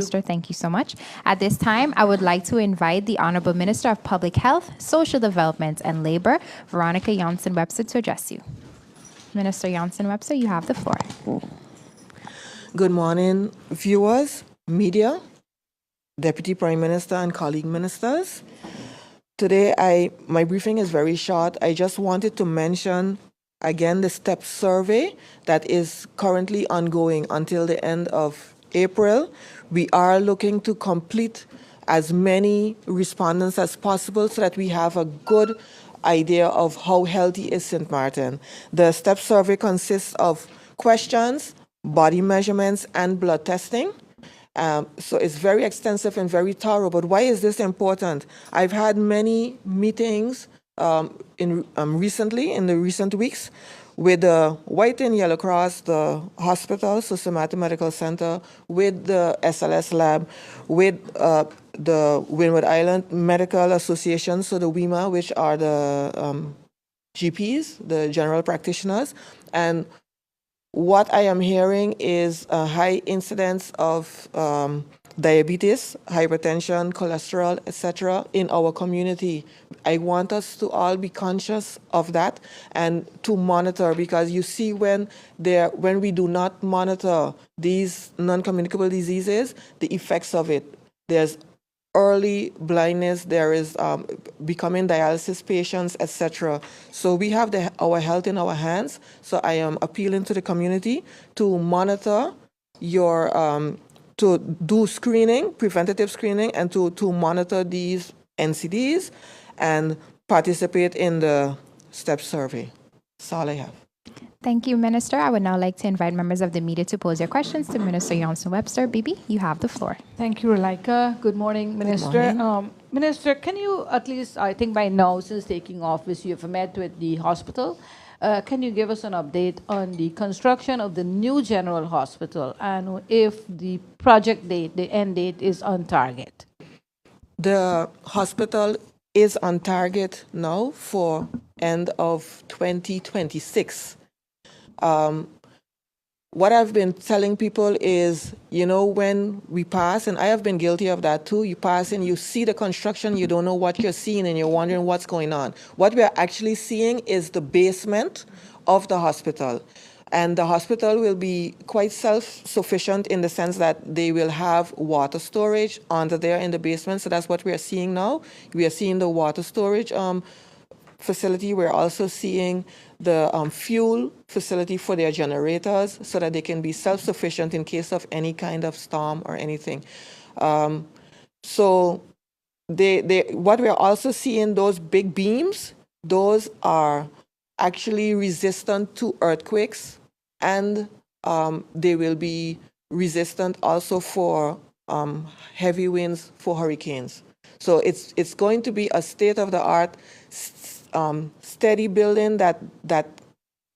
Minister. Thank you so much. At this time, I would like to invite the Honorable Minister of Public Health, Social Development and Labor, Veronica Jansen-Webster, to address you. Minister Jansen-Webster, you have the floor. Good morning, viewers, media, Deputy Prime Minister and colleague ministers. Today, my briefing is very short. I just wanted to mention again the STEP survey that is currently ongoing until the end of April. We are looking to complete as many respondents as possible so that we have a good idea of how healthy is St. Maarten. The STEP survey consists of questions, body measurements, and blood testing. So it's very extensive and very thorough. But why is this important? I've had many meetings recently, in the recent weeks, with the White and Yellow Cross, the hospital, Maarten Medical Center, with the SLS lab, with the Windward Island Medical Association, so the WIMA, which are the GPs, the general practitioners. And what I am hearing is a high incidence of diabetes, hypertension, cholesterol, etc. in our community. I want us to all be conscious of that and to monitor, because you see when we do not monitor these non-communicable diseases, the effects of it. There's early blindness, there is becoming dialysis patients, etc. So we have our health in our hands. So I am appealing to the community to monitor to do screening, preventative screening, and to monitor these NCDs and participate in the STEP survey. That's all I have. Thank you, Minister. I would now like to invite members of the media to pose their questions to Minister Jansen-Webster. Bibi, you have the floor. Thank you, Relika. Good morning, Minister. Good morning. Minister, can you at least, I think by now, since taking office, you have met with the hospital. Can you give us an update on the construction of the new General Hospital and if the project date, the end date, is on target? The hospital is on target now for end of 2026. What I've been telling people is, when we pass, and I have been guilty of that too, you pass and you see the construction, you don't know what you're seeing and you're wondering what's going on. What we are actually seeing is the basement of the hospital. And the hospital will be quite self-sufficient in the sense that they will have water storage under there in the basement. So that's what we are seeing now. We are seeing the water storage facility. We're also seeing the fuel facility for their generators so that they can be self-sufficient in case of any kind of storm or anything. So what we're also seeing, those big beams, those are actually resistant to earthquakes, and they will be resistant also for heavy winds, for hurricanes. So it's going to be a state-of-the-art steady building that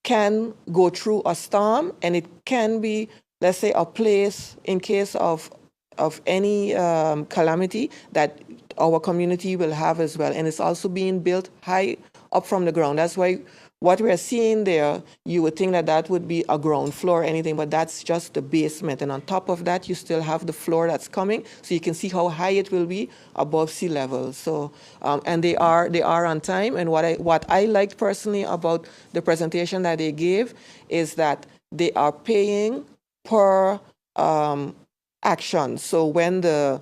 can go through a storm, and it can be, let's say, a place in case of any calamity that our community will have as well. And it's also being built high up from the ground. That's why what we're seeing there, you would think that would be a ground floor or anything, but that's just the basement. And on top of that, you still have the floor that's coming, so you can see how high it will be above sea level. So, and they are on time. And what I liked personally about the presentation that they gave is that they are paying per action. So when the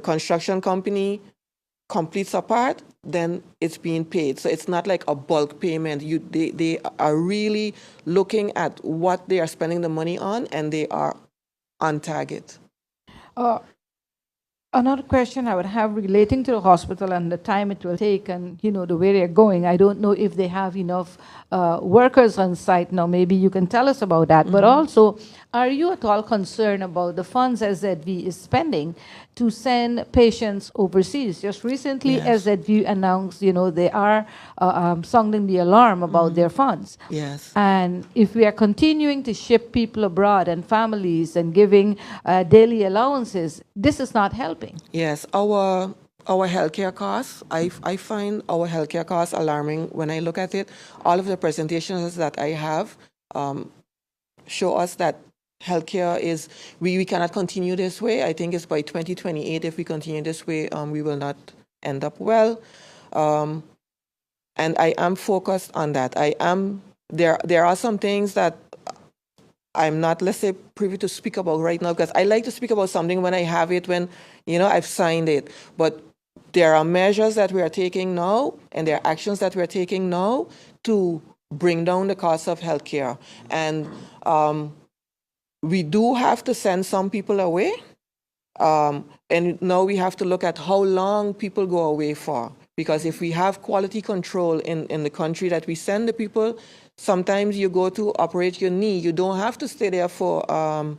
construction company completes a part, then it's being paid. So it's not like a bulk payment. They are really looking at what they are spending the money on, and they are on target. Another question I would have relating to the hospital and the time it will take and, the way they're going. I don't know if they have enough workers on site now. Maybe you can tell us about that. Mm-hmm. But also, are you at all concerned about the funds SZV is spending to send patients overseas? Just recently, yes, SZV announced, they are sounding the alarm about mm-hmm. their funds. Yes. And if we are continuing to ship people abroad and families and giving daily allowances, this is not helping. Yes, our healthcare costs, I find our healthcare costs alarming when I look at it. All of the presentations that I have show us that healthcare is, we cannot continue this way. I think it's by 2028, if we continue this way, we will not end up well. And I am focused on that. There are some things that I'm not, let's say, privy to speak about right now, because I like to speak about something when I have it, when, I've signed it. But there are measures that we are taking now, and there are actions that we are taking now to bring down the cost of healthcare. And we do have to send some people away. And now we have to look at how long people go away for. Because if we have quality control in the country that we send the people, sometimes you go to operate your knee. You don't have to stay there for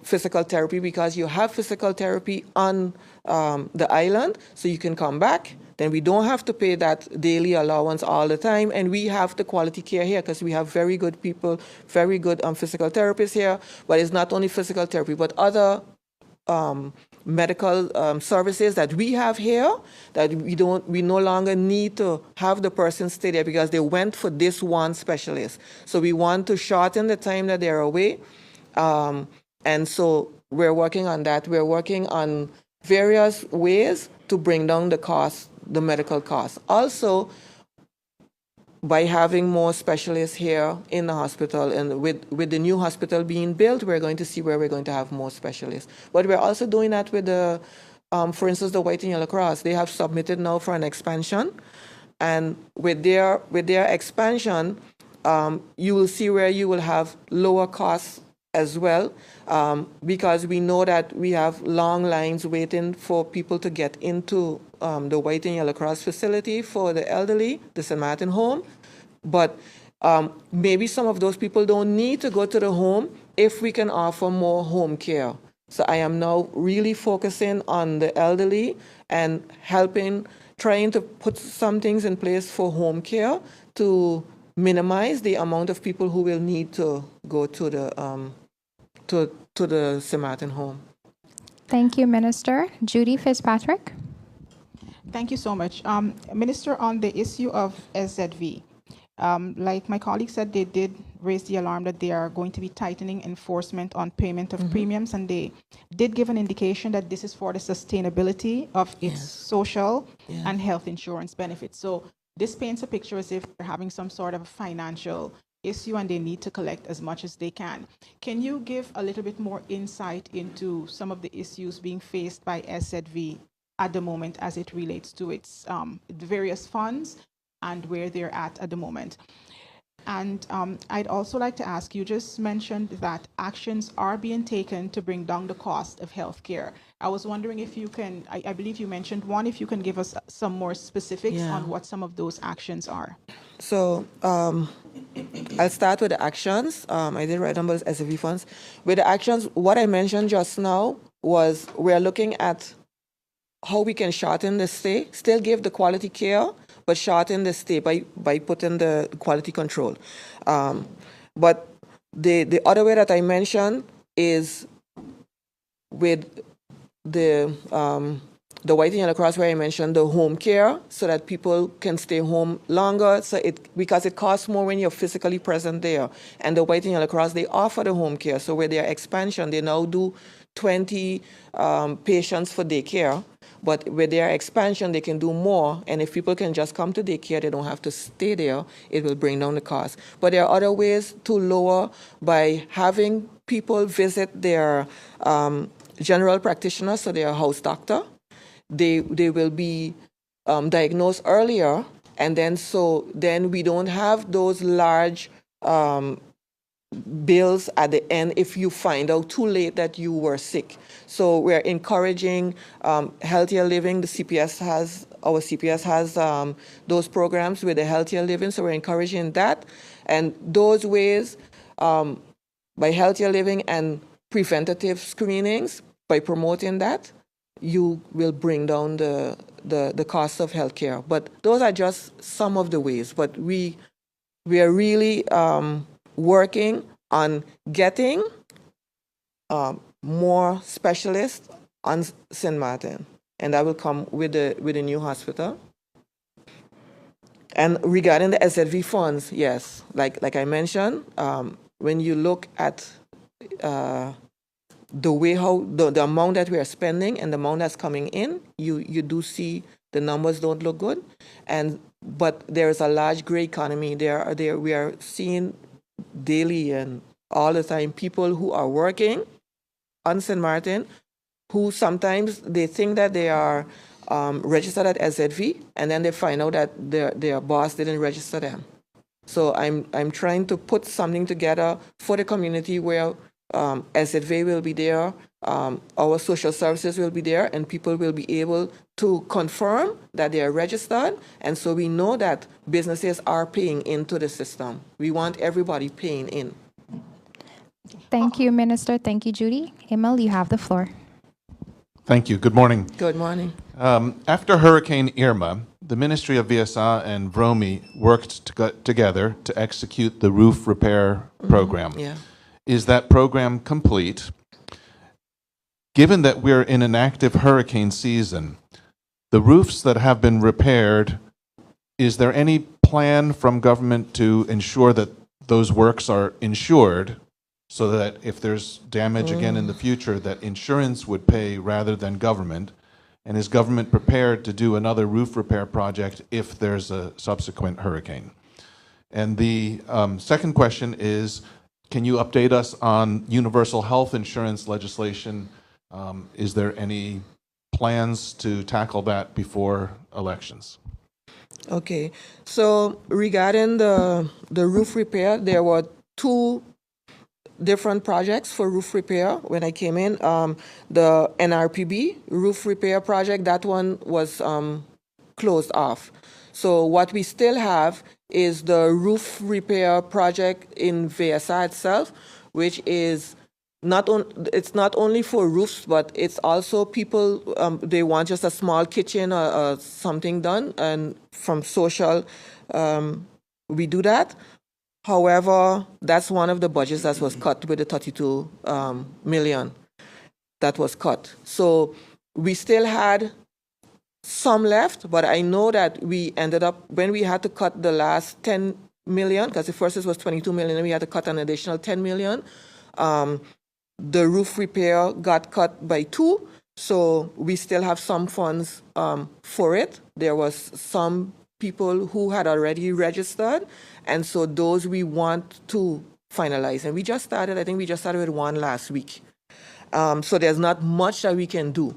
physical therapy, because you have physical therapy on the island, so you can come back. Then we don't have to pay that daily allowance all the time, and we have the quality care here because we have very good people, very good physical therapists here. But it's not only physical therapy, but other medical services that we have here, that we no longer need to have the person stay there because they went for this one specialist. So we want to shorten the time that they're away. And so we're working on that. We're working on various ways to bring down the cost, the medical costs. Also, by having more specialists here in the hospital, and with the new hospital being built, we're going to see where we're going to have more specialists. But we're also doing that with for instance, the White and Yellow Cross. They have submitted now for an expansion, and with their expansion, you will see where you will have lower costs as well, because we know that we have long lines waiting for people to get into the White and Yellow Cross facility for the elderly, the St. Maarten home. But maybe some of those people don't need to go to the home if we can offer more home care. So I am now really focusing on the elderly and trying to put some things in place for home care to minimize the amount of people who will need to go to the St. Maarten home. Thank you, Minister. Judy Fitzpatrick. Thank you so much. Minister, on the issue of SZV, like my colleague said, they did raise the alarm that they are going to be tightening enforcement on payment of premiums, and they did give an indication that this is for the sustainability of its social and health insurance benefits. So this paints a picture as if they're having some sort of financial issue and they need to collect as much as they can. Can you give a little bit more insight into some of the issues being faced by SZV at the moment as it relates to its the various funds and where they're at the moment? And I'd also like to ask, you just mentioned that actions are being taken to bring down the cost of healthcare. I was wondering if you can, I believe you mentioned one, if you can give us some more specifics on what some of those actions are. So I'll start with the actions. I did write numbers SAV funds. With the actions, what I mentioned just now was we're looking at how we can shorten the stay, still give the quality care, but shorten the stay by putting the quality control. But the other way that I mentioned is with the White and Yellow Cross, where I mentioned the home care, so that people can stay home longer. So because it costs more when you're physically present there. And the White and Yellow Cross, they offer the home care. So with their expansion, they now do 20 patients for daycare. But with their expansion, they can do more. And if people can just come to daycare, they don't have to stay there. It will bring down the cost. But there are other ways to lower by having people visit their general practitioner, so their house doctor. They will be diagnosed earlier, and then we don't have those large bills at the end if you find out too late that you were sick. So we're encouraging healthier living. Our CPS has those programs with the healthier living, so we're encouraging that. And those ways, by healthier living and preventative screenings, by promoting that, you will bring down the cost of healthcare. But those are just some of the ways. But we are really working on getting more specialists on St. Maarten, and that will come with the new hospital. And regarding the SZV funds, yes, like I mentioned, when you look at the way how the amount that we are spending and the amount that's coming in, you do see the numbers don't look good, but there's a large gray economy. We are seeing daily and all the time people who are working on St. Martin, who sometimes they think that they are registered at SZV, and then they find out that their boss didn't register them. So I'm trying to put something together for the community where SZV will be there, our social services will be there, and people will be able to confirm that they are registered, and so we know that businesses are paying into the system. We want everybody paying in. Thank you, Minister. Thank you, Judy. Emil, you have the floor. Thank you. Good morning. Good morning. After Hurricane Irma, the Ministry of VSA and VROMI worked together to execute the roof repair program. Yeah. Is that program complete? Given that we're in an active hurricane season, the roofs that have been repaired, is there any plan from government to ensure that those works are insured so that if there's damage again in the future, that insurance would pay rather than government? And is government prepared to do another roof repair project if there's a subsequent hurricane? And the second question is, can you update us on universal health insurance legislation? Is there any plans to tackle that before elections? Okay, so regarding the roof repair, there were two different projects for roof repair when I came in. The NRPB roof repair project, that one was closed off. So what we still have is the roof repair project in VSA itself, which is it's not only for roofs, but it's also people, they want just a small kitchen or something done, and from social, we do that. However, that's one of the budgets that was cut with the 32 million that was cut. So we still had some left, but I know that we ended up, when we had to cut the last 10 million, because the first was 22 million, and we had to cut an additional 10 million, the roof repair got cut by 2, so we still have some funds for it. There was some people who had already registered, and so those we want to finalize. And we just started, I think we just started with one last week. So there's not much that we can do.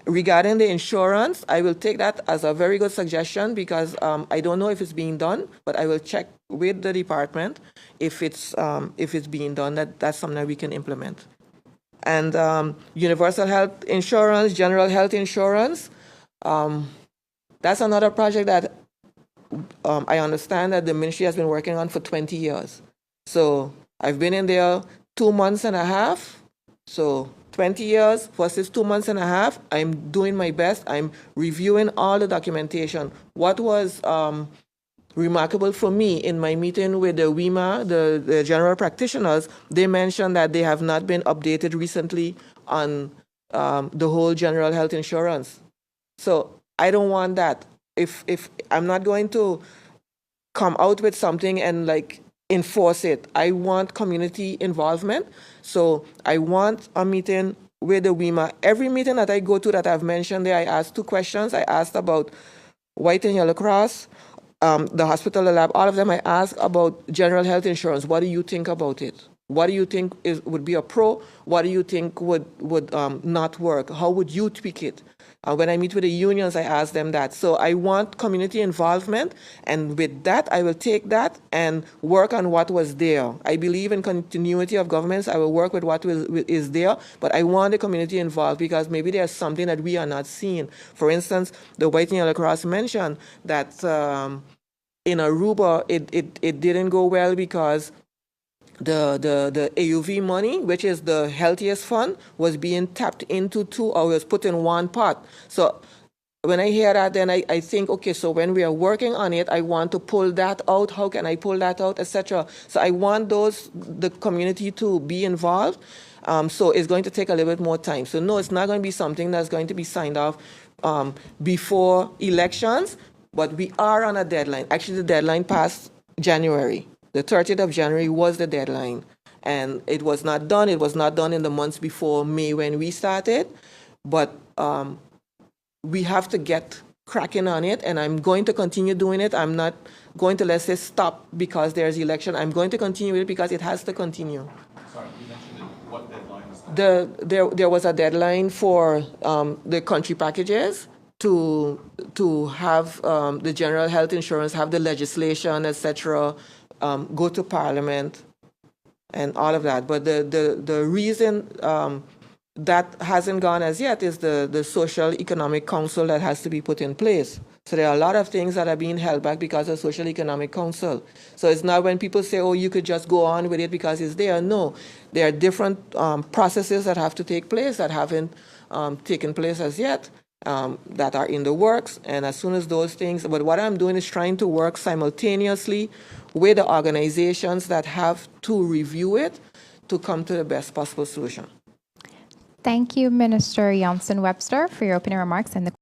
Regarding the insurance, I will take that as a very good suggestion because I don't know if it's being done, but I will check with the department if it's being done. That's something that we can implement. And universal health insurance, general health insurance, that's another project that I understand that the ministry has been working on for 20 years. So I've been in there 2 months and a half. So 20 years versus 2 months and a half. I'm doing my best. I'm reviewing all the documentation. What was remarkable for me in my meeting with the WEMA, the general practitioners, they mentioned that they have not been updated recently on the whole general health insurance. So I don't want that. If I'm not going to come out with something and like enforce it, I want community involvement. So I want a meeting with the WEMA. Every meeting that I go to that I've mentioned there, I ask 2 questions. I asked about White and Yellow Cross, the hospital, the lab, all of them. I ask about general health insurance. What do you think about it? What do you think would be a pro? What do you think would not work? How would you tweak it? When I meet with the unions, I ask them that. So I want community involvement, and with that, I will take that and work on what was there. I believe in continuity of governments. I will work with what is there, but I want the community involved because maybe there's something that we are not seeing. For instance, the White and Yellow Cross mentioned that in Aruba, it didn't go well because the AUV money, which is the healthiest fund, was being tapped into 2 hours, put in one pot. So when I hear that, then I think, okay, so when we are working on it, I want to pull that out. How can I pull that out, etc. So I want the community to be involved. So it's going to take a little bit more time. So no, it's not going to be something that's going to be signed off before elections, but we are on a deadline. Actually, the deadline passed January. The 30th of January was the deadline. And it was not done. It was not done in the months before May when we started. But we have to get cracking on it, and I'm going to continue doing it. I'm not going to, let's say, stop because there's election. I'm going to continue it because it has to continue. Sorry, you mentioned it. What deadline is that? There was a deadline for the country packages to have the general health insurance, have the legislation, etc., go to Parliament, and all of that. But the reason that hasn't gone as yet is the Social Economic Council that has to be put in place. So there are a lot of things that are being held back because of Social Economic Council. So it's not when people say, oh, you could just go on with it because it's there. No, there are different processes that have to take place that haven't taken place as yet, that are in the works. And as soon as those things, but what I'm doing is trying to work simultaneously with the organizations that have to review it to come to the best possible solution. Thank you, Minister Jansen-Webster, for your opening remarks and the